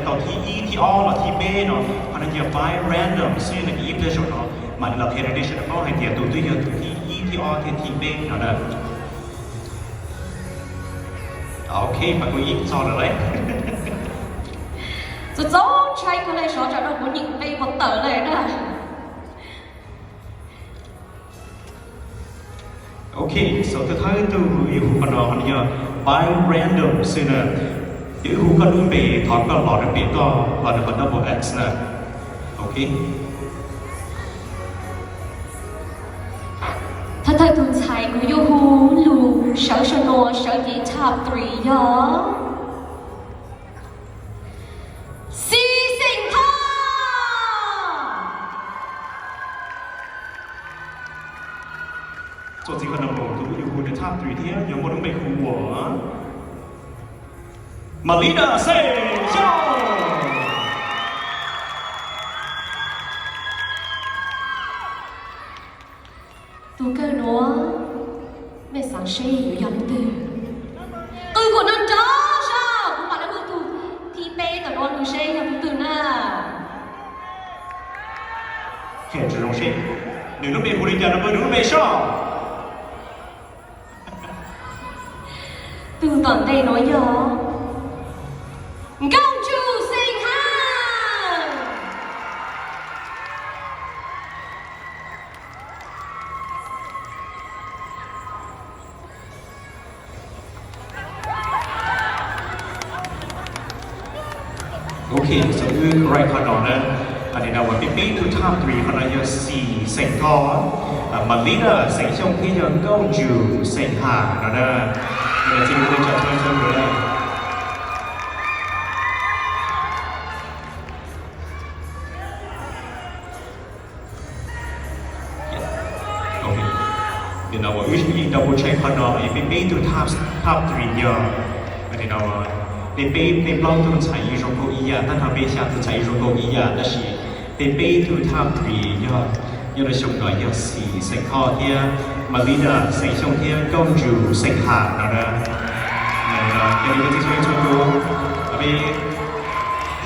到 T E T O 了 T B 呢，可能就 by random 所以那个一的时候呢，嘛你老偏的时候还点都对要 T E T O T B 呢的。OK， mà cô ý sao được đấy. จะจ้องใช้ก็เลยชอบจะเราบุญหญิงไปหมดเต๋อเลยนะ Okay, so thứ hai từ yêu con đó là by random xin nè, yêu con đúng bề thọ con lọt được bề to lọt được con double x nè, okay. ถ้าเธอถูกใช้ก็ยูหูลูเฉาชโนเฉากีทับตรียอสีสิงห์ทอง 做这个呢，我都有我的 top 3天，有我都没哭我。Melina Say Show。tu cơ nó mẹ sáng xeอยู่ยังตื่นตื่นกว่านั้นจ้าsao cũng bạn đã bước tu thì bé tao nói lu xeยังตื่นน่ะ 看这种谁，你都没狐狸家的不，你都没上。 từ tận đây nói gió công chủ sinh hàng Okay, so you right con đó nè, anh ấy nào mà biết to top 3 con là giờ xì sành to, Melina sành trong khi giờ công chủ sành hàng đó nè. Mình xin được chào cho anh rồi đây. Okay. You know what? Usually double check con đó, if it be to top 3 giờ, you know, they be block to 采一种够一呀，但他被下次采一种够一呀，但是 they be to top 3giờ. 要嚟送來有時食開啲，Melina 食送啲公主食客啦，有啲啲所以做到，阿邊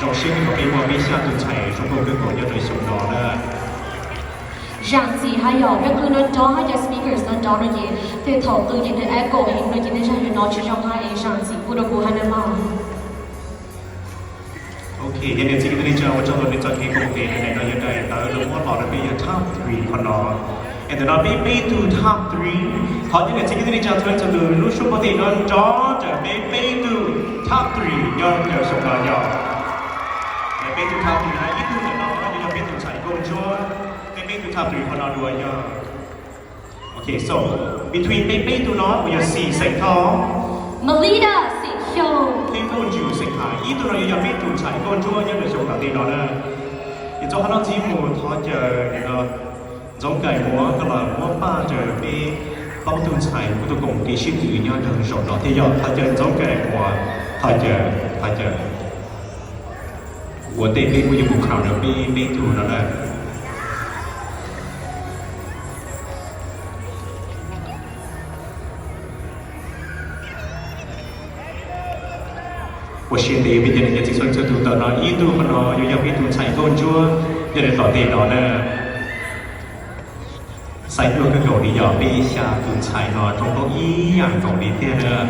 肉先嗰邊我邊下頓齊，中國嗰個要嚟送到啦。rằng gì hay ở rất cứ nói đó hay là speakers nói đó là gì thì thầu từ những cái echo hình nói những cái gì nói chỉ trong hai rằng gì cũng được của hai năm Okay, giờ này chính cái này cho tôi chọn cái công nghệ này nó như này, tao lúc mà bảo là bây giờ top 3 con nó, and then nó be to top 3, họ như này chính cái này cho tôi lúc số bao nhiêu nó cho be to top 3 do đều số nào nhau, be to top 3 này ít hơn nữa nó như là be to chạy công chúa, be to top 3 con nó đuổi nhau. Okay, so between be to nó bây giờ xì sành thò, Melina Show. Khi con chủ sinh hải, ý tôi nói là biết tụi chạy con chúa nhưng mà số đầu tiên đó là thì cho hắn chỉ một thọ chờ nó giống cái múa cái là múa ba chờ đi bao tụi chạy của tụi cùng cái ship tự nhau trong số đó thì giờ thọ chờ giống cái múa thọ chờ của tên bên của những cuộc khảo nó bị tụi nó là 我现在有别人家就说这读到那一读可能有要别读才够做，有人到电脑呢，ใส่ตัวกระโดดนี่ยอมไปชาตุนชายนอนตรงเก้าอี้อย่างตรงนี้เท่านั้น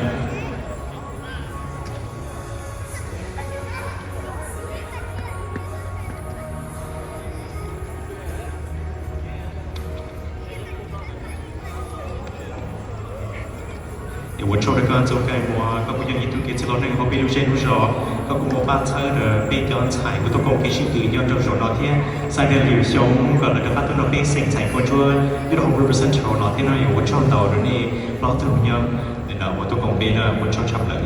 我做的干做该我，ก็不愿意读给这老人เขาไปดูเช่นรู้จอเขาคงบอกบ้านเธอเด้อไปย้อนฉายก็ต้องคงคิดชื่อตื่นย้อนจนจนเราเที่ยใส่เดือนหลิวชงก็เลยจะพัฒนาไปเสียงฉายคนช่วยที่เรา represent เราเราที่เราอยู่ว่าชอบเราเดี๋ยวนี้เราถึงย้อนเดี๋ยวเราต้องคงไปนะว่าชอบชับเลย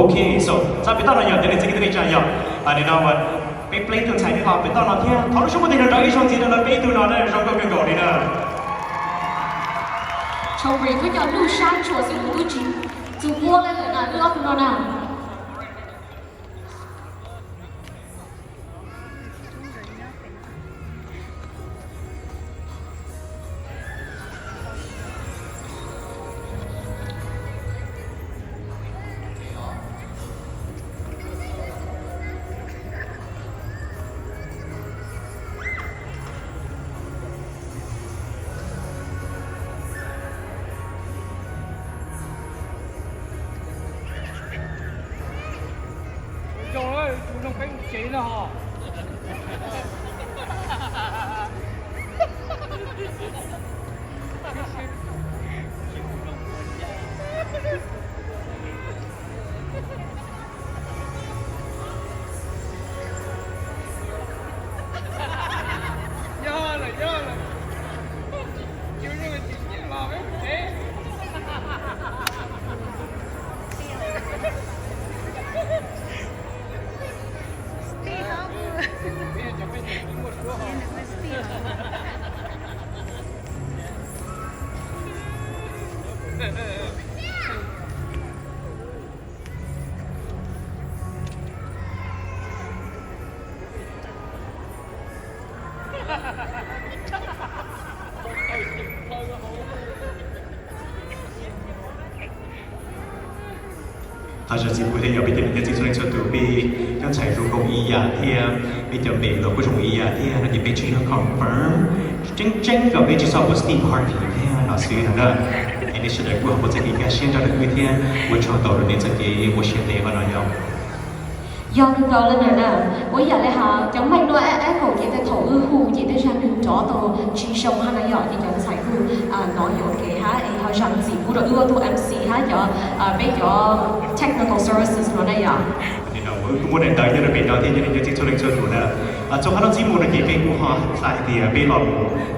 Okay, so 在别到了有，这个这样啊，你知道吗？被 play 等彩的话，别到那天，他们说不定人找一双节的了，被都拿来上个更高的呢。Trong rì có nhau lưu sang chùa sự lưu trí dù mua lên lại là lưu nó nào 了哈。要了，就这个经验了，哎。他是只不過有邊啲嘅資訊出到邊，跟齊做工意呀添，邊就邊度嗰種意呀添，那你邊去要 confirm， 真個邊就說我是第二天添，老師呢，你是來過我這裡嘅現在的一天，我創造了你這個我現在嘅那樣。do được gọi lên rồi nè, bây giờ là họ giống mình nói cổ chỉ để thổ ư hù chỉ để sang đường chó tàu chỉ sông hay là giỏi thì giống sai hù nói dọn cái ha, họ rằng gì cũng được ưa tu MC ha cho bây giờ technical services nó đây à. Cũng muốn đến tới như là bên đó thì như là chính số lịch sử của nó, trong các chỉ muốn là cái của họ tại thì bên họ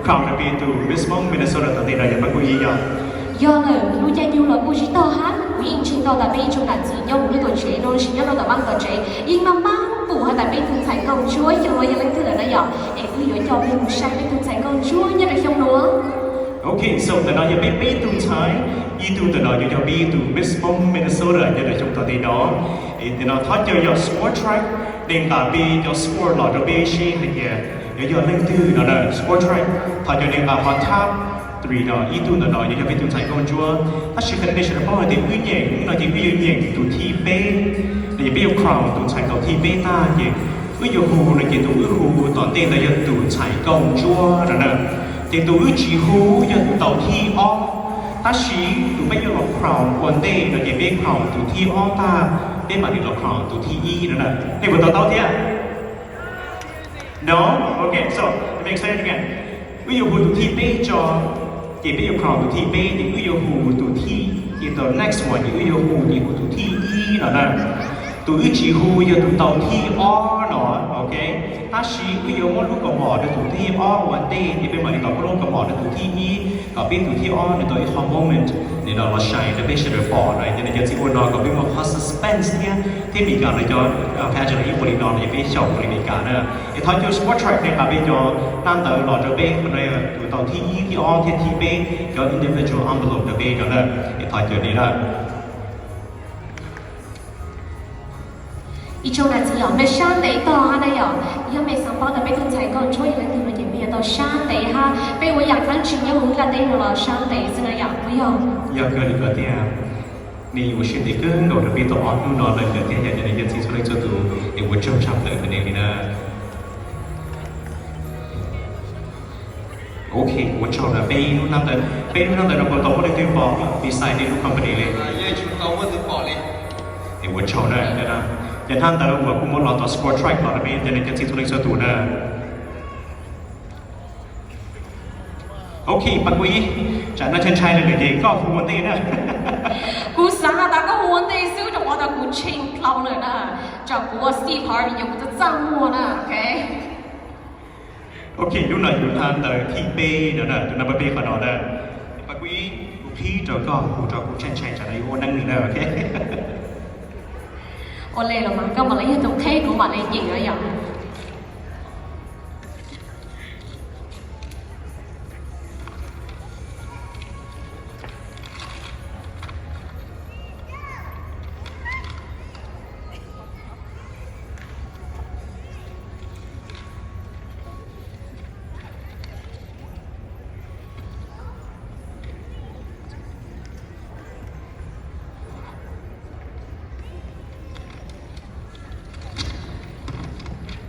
crown là bên từ Richmond, Minnesota tới đây là những cái gì vậy? Do là nuôi cha nhiều là nuôi chỉ to ha, nuôi in chỉ to tại bên trong là chỉ nhau một cái chế nó chỉ nhau là bằng cái chế, nhưng mà mang bù hay tại bên thường thành công chúa rồi giờ lên thứ là nó giỏi, em cứ dõi cho bên sang bên thường thành công chúa như là trong nữa. Okay, so từ đó giờ bên từ thái, y từ đó giờ bên từ Richmond, Minnesota như là trong tòa đây đó, thì nó thoát cho sport track, đến cả bên cho sport là cho bên xe thì giờ lên từ đó là sport track, thoát cho đến cả hot tub. Tùy đó, ý tu nó nói như là bên tu thành công chúa, ta chỉ cần để cho nó bao thì uy nhện, nó chỉ uy nhện tu thi bê, để bây giờ crown tu thành công thi bê ta vậy, uy giờ hù là cái tu uy hù, toàn tên là giờ tu thành công chúa rồi nè, thì tu uy chỉ hù giờ tu tàu thi off, ta chỉ tu bây giờ là crown quan đề là cái bên crown tu thi off ta, bên mà thì là crown tu thi y rồi nè, thì vừa tàu thế à? No, okay, so let me explain it again. Uy giờ hù tu thi bê cho thì bây giờ crown tụ thi B thì bây giờ hù tụ thi thì the next one thì bây giờ hù thì hù tụ thi E nữa nè tụ chỉ hù giờ tụ tàu thi O nữa, ok ta chỉ bây giờ muốn lúc cầm mỏ được tụ thi O one day thì bên mà đi tàu có lúc cầm mỏ được tụ thi E còn bên tụ thi O thì tụ hot moment thì nó là shine để bên sẽ được bỏ này cho nên giờ chỉ muốn nói còn bên mà hot suspense nha thì mình cần là cho phe cho ý của mình nói là bên chồng của mình cả nữa thì thôi cho sport track này là bên cho nam tử lọt cho bên của này tụ tàu thi E thi O thi thi B cho individual envelope cho bên đó nè thì thôi cho này là一种呢只有咩山地多哈那有，因为上班的被同才讲，所以呢你们也没有到山地哈，被我养翻去有回来的了山地是那样不要。要个你个爹，你有些的跟我这边到安路那了个爹，人家人家提出来做都，你我正常的可能你呢。OK， 我找了贝努那的，贝努那的我到我的对方，比赛的路 company 嘞。也去到我的包里。你我找了，对啦。Nhân thân ta là cũng muốn làm tàu sport track là bên cho nên cái gì tôi lên sơ tủ nè. Ok, bác quý, chẳng nói chân trai là người gì có phụ vấn đề nè. Cú sáng là ta có vấn đề xíu trong đó cú chinh lâu rồi nè, cho cú Steve Harvey dùng cái trang mua nè, ok. Ok, lúc này chúng ta tới thi B nữa nè, chúng ta bắt B vào đó nè. Bác quý, cú thi cho cú chân trai trả lời ô năng nữa nè, ok. Ô lê là mà các bạn lấy trong thế của bạn ấy gì nữa vậy?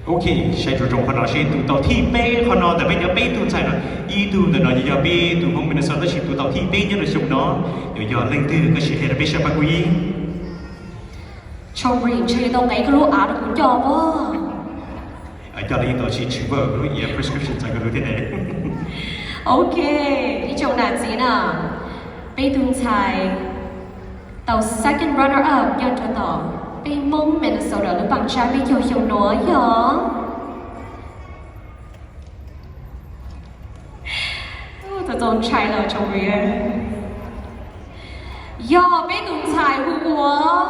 Ok, sẽ注重可能是读到 T 杯，可能特別有杯讀在啦，依讀的呢有杯讀紅面的時候，是讀到 T 杯一路上呢，有另啲個是係特別上不貴。Trong rình chơi đâu ngày cái lúa áo được cũng cho vô. giờ đi tổ chức vợ rồi ý prescription chạy cái đối thế này Ok, đi trong nạn gì nào? Bây tung chạy tàu second runner up nhân cho tàu bây mông Minnesota lúc bằng trái bây chiều chiều nói nhở? Tôi dồn chạy là trong riêng. Yo, bây tung chạy hù của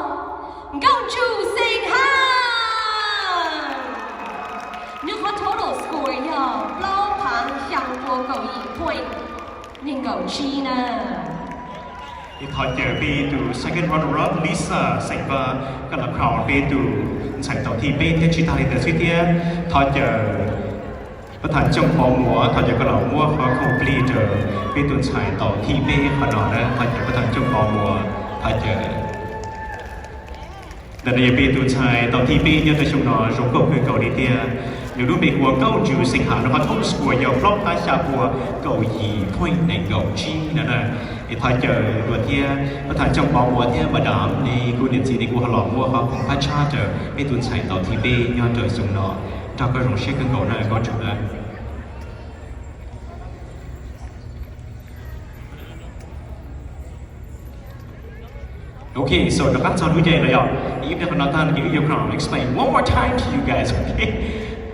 công chủ sinh han. Nếu có total score yo, lâu phán chẳng vô cầu ý point nên cầu chi nè. thì thôi giờ đi từ second runner up Lisa sạch và cái là khảo đi từ sạch tàu thi bên theo chỉ ta lên từ suy tiết thôi giờประธานจงพอมัวถอดจากกระเหล่ามัวเขาคงปลีเจอเป็นตุนชายต่อที่เบ้ขนอนะถอดจากประธานจงพอมัวถอดจากแต่ในเป็นตุนชายต่อที่เบ้ยังจะชงนอจงก็คือเกาหลีเตียหรือรู้เป็นหัวเก้าจูสิงหาแล้วก็ทุ่มสกัวยาวพร้อมท้ายชาบัวเกาหลีพ่อยในเกาชีนั่นน่ะไอ้ถอดจากตัวเตียประธานจงพอมัวเตียมาดามในกูเดียนจีในกูหล่อมัวเขาของพระชาเจอเป็นตุนชายต่อที่เบ้ยังจะชงนอจากกระรองเช็คกันก่อนนะก็จบแล้ว Okay, so the background video now, if you have not done, you can explain one more time to you guys. Okay,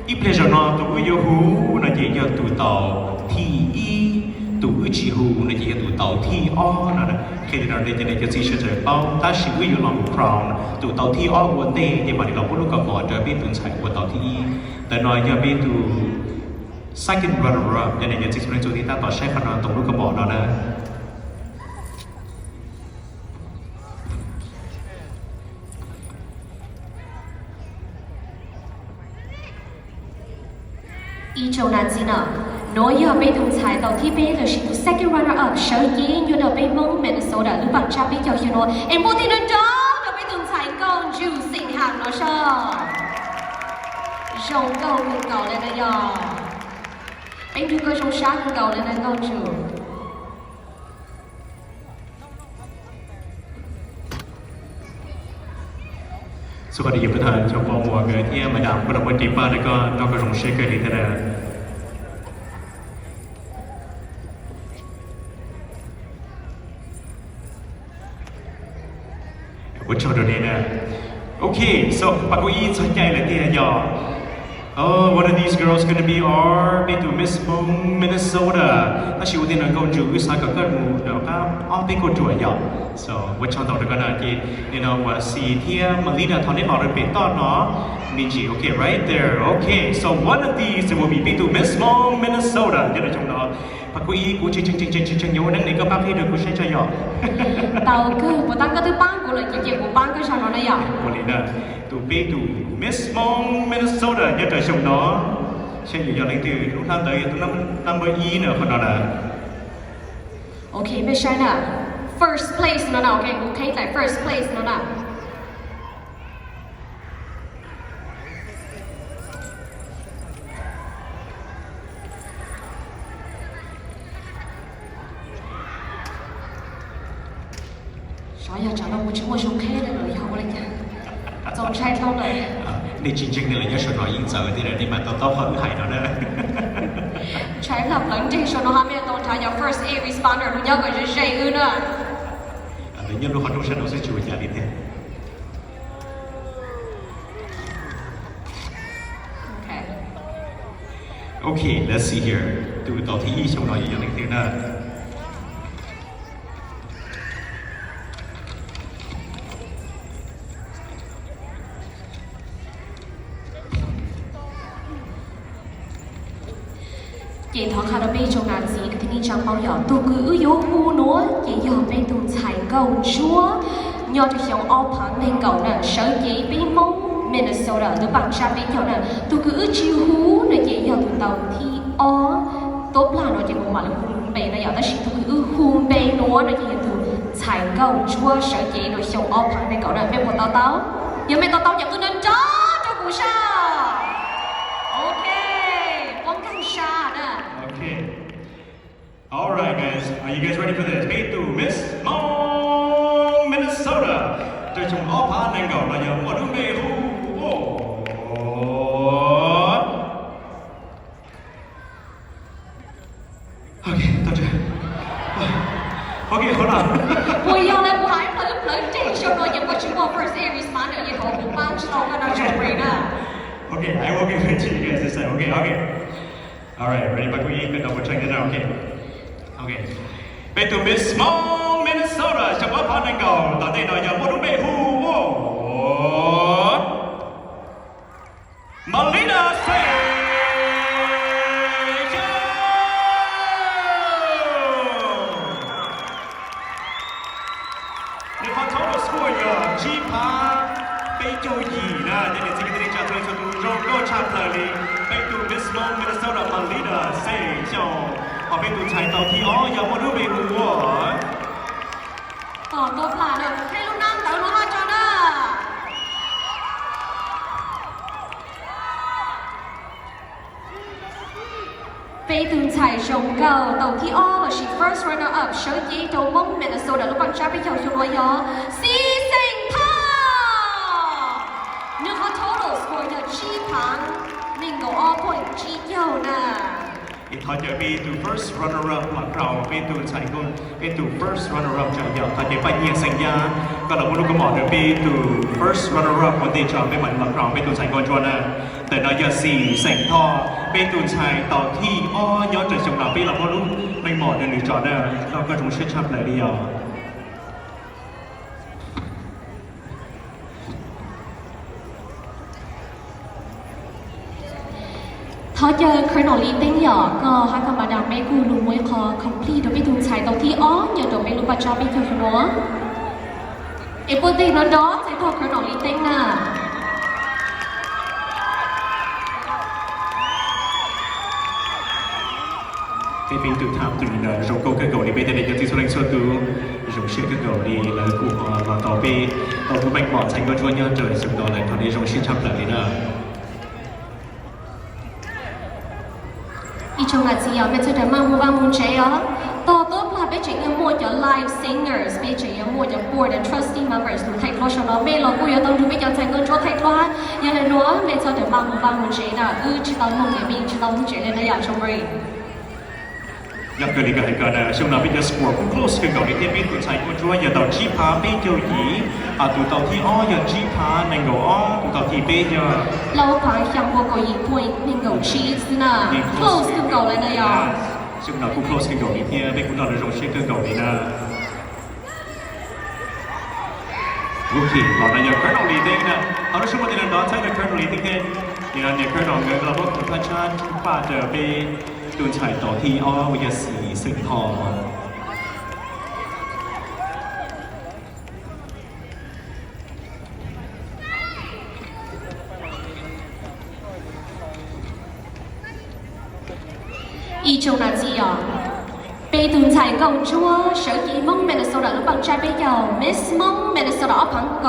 if pleasure not to you who na chỉ cho tụ tàu thi y tụ chỉ who na chỉ cho tụ tàu thi o na khi đó để cho nên chỉ sẽ bao ta chỉ với you long crown tụ tàu thi o vấn đề nhưng màเราก็รู้กันก่อนจะเป็นตุนใช้của tàu thi yแต่น้อยจะเป็นตุ second runner up จะเนี่ยจะเป็นจุดที่ตั้งต่อใช้ขนาดตรงรู้กันบอกเรานะ 依旧难知呢，我要被同才到 TP 的是 second runner up，首演要到被蒙 Minnesota 鲁邦加比较些罗，而波提伦州到被同才公主性行罗上，上高更高了的呀，被这个上山更高了的公主。สวัสดีประธานชมรมวัวเกิดที่มาดามกระบวนการป้าแล้วก็ดอกกระรองเชคเกอร์ดีเทนะวันชมดูนี่นะโอเค so ปากกุยสนใจเลยที่ยอone of these girls gonna be our ไปดู Miss Minnesota ถ้าชิวที่นั่นก็จูวิสากับก็มูเดี๋ยวก็อ้อมไปก็จ่วยยอ so วันชมต่อกันนะที่ you know ว่าสีที่มาลีน่าตอนนี้บอกเราเป็นต้นเนาะมีจี okay right there okay so one of these will be ไปดู Miss Minnesota เดี๋ยวเราชมเนาะปากกุยกูชิงโยนั่งนี่ก็ป้าพี่เดี๋ยวกูใช้ใจยอ tàu cứ bộ tăng cái thứ ba của lời chị của ban cái sao nó này à? Của lý nè, tụ bê tụ Miss Minnesota nhất ở trong đó, sẽ nhiều giờ lấy từ lúc năm tới tụ năm mươi y nữa phần đó là. Ok, bây giờ nè, first place nó nào, ok, tại first place nó nào. Sao giờ chẳng đâu một chút một chút khác rồi không lên nha, trong trai không này. Đi chính này là nhớ số nói yên giờ thì là đi mà tao hỏi hại nó đó. Trái lập lẫn trên số nó ham mê tông trái giờ first A responder nó nhớ gọi là dây ư nữa. Tự nhiên lúc họ trong sân nó sẽ chịu nhà đi thế. Okay. Okay, let's see here. Tụi tao thì trong nói gì cho tiếng nào. Chị thọ khá là bây trong nạn gì cái thiên chẳng bao giờ tôi cứ ưu yếu hù nữa chị giờ bên tụi chạy cầu chúa nhờ cho xong ô phán nên cầu nè sở chị bên mông Minnesota nó bằng xa bên nhau nè tôi cứ ưu chiêu hú nè chị giờ tụi tàu thì ó tốt là nó chị một mặt là hùn bề này giờ ta chỉ tôi cứ ưu hùn bề nữa nè chị tụi chạy cầu chúa sở chị nó xong ô phán nên cầu nè bên một tao giờ bên tao nhập tôi nên chó cho cụ sao ok con căng xa nè. Okay. All right, guys. Are you guys ready for this? Hey, to Miss Minnesota. Tôi chung ó phá nên cầu là giờ một đứa mê hú. OK， 到这。OK， 好了。我要来我还不能这时候也不知道 first series 嘛的以后我班知道我那准备的。OK， I will give it to you guys this time. OK。Alright, ready 把故意跟到我唱一下 OK。ไปดู Miss Small Minnesota เฉพาะพันธุ์เก่าตอนนี้เรายังไม่รู้ไม่ฮู้Melina Sage 你看 total score 有7盘被注意呢这里这个这里叫做说ดูโรงชาเพลินไปดู Miss Small Minnesota Melina Sage พอไปดูชายต่อที่ยังไม่รู้ไม่ฮู้ต่อตัวปลาเลยให้ลูกน้ำเต๋อมาจอนะ Bay tường chạy rộng cầu đầu thi O là she first runner up sở dĩ đầu mông Minnesota lúc bằng cha bây giờ chung nói gió Si sinh thao nước họ total score là chi thắng mình có all point chi dầu nè อีกทอจะไปดู first runner up หลักเราไปดูชายคนไปดู first runner up จะอย่างทอจะไปเยี่ยมสัญญาก็เราไม่รู้ก็หมอจะไปดู first runner up วันที่จะไม่เหมือนหลักเราไปดูชายคนชวนนะแต่เราจะสี่เสียงทอไปดูชายต่อที่ย้อนจากจังหวะไปเราไม่รู้ไม่หมอจะหรือจอนะเราก็ต้องเชื่อชับเลยเดียวเขาเจอครนอลีติ้งหยอกก็ฮักกับมาดามไม่กูรู้ไว้คอ complete โดยไปดูชายตรงที่อย่าโดนไม่รู้ปัจจัยไปเจอหัวไอ้ปกตินั่นดอกใช้ทอครนอลีติ้งน่ะcái phim từ tham từ rồng câu cái cầu đi bây giờ để cho tí số đánh số từ rồng xuyên cái cầu đi là cụ họ vào tàu bê tàu thu bạch bỏ thành con chua nhớ trời sừng đó lại thằng đi rồng xuyên chắp lại đi nữa อีชงอาจีอ่ะไม่ใช่แต่มามูบามูเชียต่อตัวพลาดไปเจอยังมัวจะ live singers ไปเจอยังมัวจะ board and trustee members ดูไทยคลอชเราไม่เรากูยังต้องดูไม่ยังใจเงินจ้วไทยคลอยังเลยรู้ไม่ใช่แต่มามูบามูเชียนะ知道梦也没知道梦เจเลยนะอยากชมเลยnhập cái này cái này xong là bây giờ score cũng close cái cầu đi tiếp bên tụi chạy con chúa giờ tàu chi phá bên châu nhí tụi tàu thi giờ chi phá nên gấu tụi tàu thi bên giờ เราขายยังบัวก็ยิง point หนึ่งกับ cheese นะ close คือเก่าเลยนะยอ xong là cũng close cái cầu đi tiếp bên cũng là được rong cái cầu đi nè ok còn là giờ cái đầu đi tên nè họ nói chung là tiền đóใช่เลยcái đầu đi tên thì là nhà cái đầu ngườiเราบอกว่าชาติป้าจะไปดูฉายต่อที่วิทยาศรีสิงห์ทองอีโจนาจีอ่ะไปดูฉายกองชัวเสือกีมงเมนโซดาลูกบังใจไปยาวมิสมงเมนโซดาอพังโก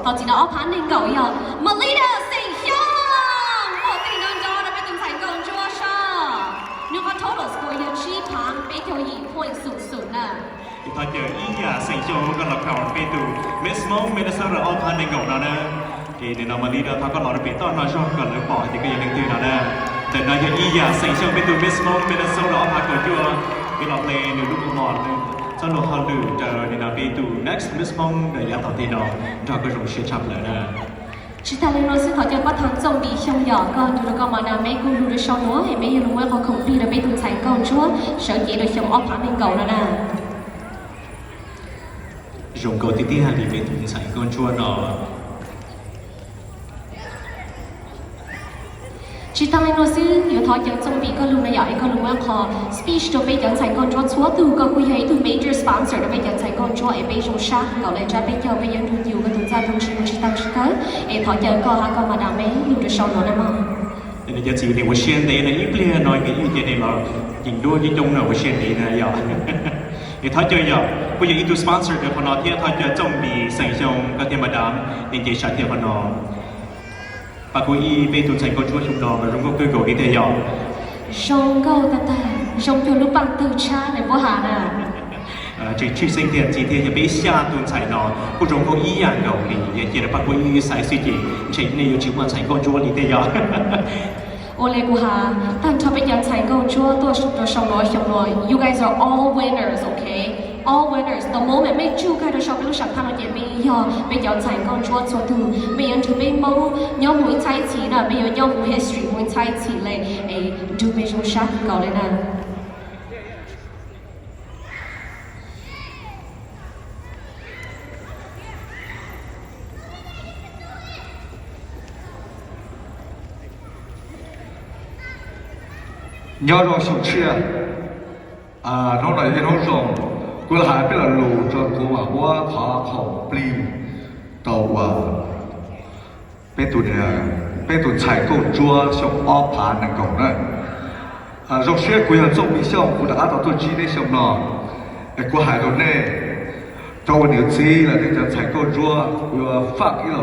ตอนจีน่าอพันหนึ่งเก่ายาวมาลีดาสิงห์ยองปกตินั่นจอนะไปดูฉายกองชัวชานึกว่า total score ยังชี้พังไปเที่ยวยิง point สูงๆน่ะอีตอนเจออีหยาสิงห์โจก็หลับข่าวไปดูมิสมงเมนโซดาอพันหนึ่งเก่าแล้วนะที่ในนามลีดาเขาก็หล่อไปต้อนมาชอบกันเลยปล่อยที่ก็ยังนึกตื่นแล้วนะแต่นายอีหยาสิงห์โจไปดูมิสมงเมนโซดาอพันก่อนจัวไปหลับเลยหนึ่งลูกบอลสนุกฮอลลูเจอในนาไปดู next miss mong เดี๋ยวต่อตีนอเราก็รงเชื่อชับเลยนะ知道了，老师เขาจะว่าทางจงดีชงหยอกก็ดูแล้วก็มานาไม่กูรู้ด้วยชาวน้อยไม่รู้ว่าเขาคงดีแล้วไม่ถูกใช้ก่อนชั่วเสือกีโดยชงออกผ่านเป็นเก่าแล้วนะรงเก่าที่ที่ฮารีเป็นถูกใช้ก่อนชั่วเนาะ知道了，老师有他จะจงดีก็รู้นะอยากให้ก็รู้ว่าเขา speech ตัวไปยังใช้ก่อนชั่วชัวตูก็คุยให้ตัว major sponsor ตัวไปยังใช้ก่อนชั่วไอ้ไปชงชาเก่าเลยจะไปเที่ยวไปยังดูอยู่ก็ตัวจะดูชิมชิตังชิคร์ไอ้เขาจะก็หาก็มาดามไม่รู้ด้วยชาวน้อยนะมั้งนี่จะจีนว่าเชียนเดย์นะอีเปลี่ยนน้อยกับอีเจนี่เรายิงด้วยยิงตรงนะว่าเชียนเดย์นะอย่าไอ้เขาจะอย่าคุยยังอีตัว sponsor เดี๋ยวพอนอที่เขาจะจงดีใส่ชงก็เทียมมาดามยิงเจชัดเทียมพอนอปากอีไปตุนใส่ก็ช่วยชุมดอมารุงก็คือโกดีเทียมชงก็แต่ชงอยู่ลูกปังตื่นช้าเลยว่าหาน่ะchỉ sinh tiền chỉ tiền bị xa tuần chạy nó cũng giống có ý dạng cầu thì chỉ là bắt quay sai suy chỉ chỉ này chỉ quan sai con chúa thì thế giờ Ole kuha, tan topic yang cai go chua to shong lo. You guys are all winners, okay? All winners. The moment mấy chú cái đó shong lu shang thang ye mi yo, bây giờ cai go chua cho tu, bây giờ tu bây mau nhau mũi cai chỉ là bây giờ nhau mũi history mũi cai chỉ lại, du bây giờ shang go lên nè. nhớ rồi sụp chia nó nói thì nó rộng cô là hai biết là lù cho cô mà bố khó khổng pli tàu bé tụi chạy câu chua xong ó phá nâng cổng này rộng chia cô là trong bị xong cô đã tao tôi chỉ để xong nó cô hai đồ nè tàu nhiều gì là để chạy câu chua cô phát cái là